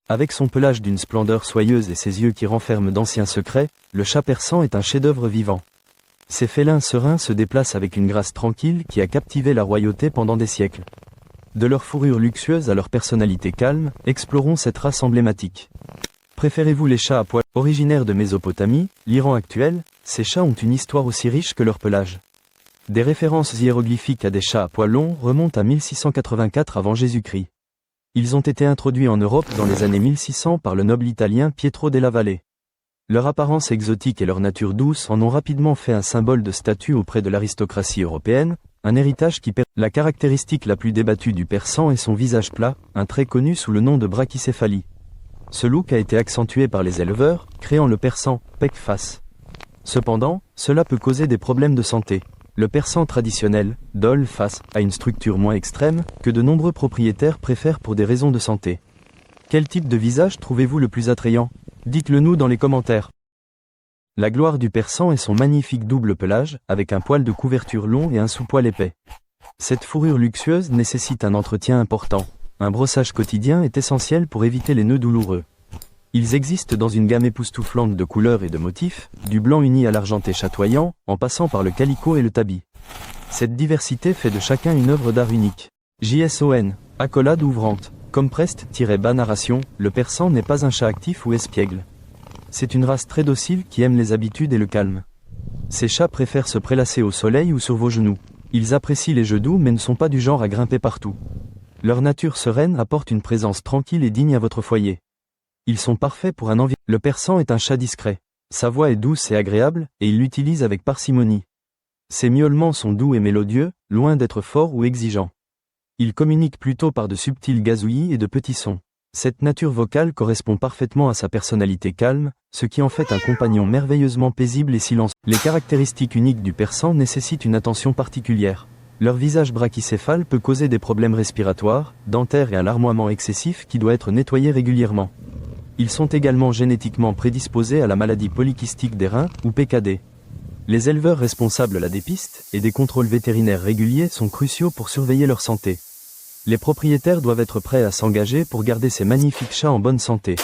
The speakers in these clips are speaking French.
Avec son pelage d'une splendeur soyeuse et ses yeux qui renferment d'anciens secrets, le chat persan est un chef-d'œuvre vivant. Ces félins sereins se déplacent avec une grâce tranquille qui a captivé la royauté pendant des siècles. De leur fourrure luxueuse à leur personnalité calme, explorons cette race emblématique. Préférez-vous les chats à poils? Originaires de Mésopotamie, l'Iran actuel, ces chats ont une histoire aussi riche que leur pelage. Des références hiéroglyphiques à des chats à poils longs remontent à 1684 avant Jésus-Christ. Ils ont été introduits en Europe dans les années 1600 par le noble italien Pietro della Valle. Leur apparence exotique et leur nature douce en ont rapidement fait un symbole de statut auprès de l'aristocratie européenne, un héritage qui perd. La caractéristique la plus débattue du persan est son visage plat, un trait connu sous le nom de brachycéphalie. Ce look a été accentué par les éleveurs, créant le persan pec face. Cependant, cela peut causer des problèmes de santé. Le persan traditionnel, dole face, a une structure moins extrême, que de nombreux propriétaires préfèrent pour des raisons de santé. Quel type de visage trouvez-vous le plus attrayant? Dites-le nous dans les commentaires. La gloire du persan est son magnifique double pelage, avec un poil de couverture long et un sous-poil épais. Cette fourrure luxueuse nécessite un entretien important. Un brossage quotidien est essentiel pour éviter les nœuds douloureux. Ils existent dans une gamme époustouflante de couleurs et de motifs, du blanc uni à l'argenté chatoyant, en passant par le calicot et le tabi. Cette diversité fait de chacun une œuvre d'art unique. JSON, accolade ouvrante. Comme Prest-bas narration, le persan n'est pas un chat actif ou espiègle. C'est une race très docile qui aime les habitudes et le calme. Ces chats préfèrent se prélasser au soleil ou sur vos genoux. Ils apprécient les jeux doux mais ne sont pas du genre à grimper partout. Leur nature sereine apporte une présence tranquille et digne à votre foyer. Ils sont parfaits pour un environnement. Le persan est un chat discret. Sa voix est douce et agréable, et il l'utilise avec parcimonie. Ses miaulements sont doux et mélodieux, loin d'être forts ou exigeants. Il communique plutôt par de subtils gazouillis et de petits sons. Cette nature vocale correspond parfaitement à sa personnalité calme, ce qui en fait un compagnon merveilleusement paisible et silencieux. Les caractéristiques uniques du persan nécessitent une attention particulière. Leur visage brachycéphale peut causer des problèmes respiratoires, dentaires et un larmoiement excessif qui doit être nettoyé régulièrement. Ils sont également génétiquement prédisposés à la maladie polykystique des reins, ou PKD. Les éleveurs responsables de la dépiste et des contrôles vétérinaires réguliers sont cruciaux pour surveiller leur santé. Les propriétaires doivent être prêts à s'engager pour garder ces magnifiques chats en bonne santé.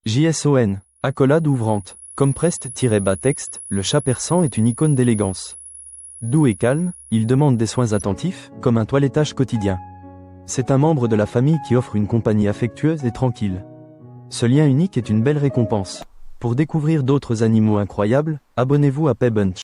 JSON, accolade ouvrante. Comme Prest-bas texte, le chat persan est une icône d'élégance. Doux et calme, il demande des soins attentifs, comme un toilettage quotidien. C'est un membre de la famille qui offre une compagnie affectueuse et tranquille. Ce lien unique est une belle récompense. Pour découvrir d'autres animaux incroyables, abonnez-vous à PetBunch.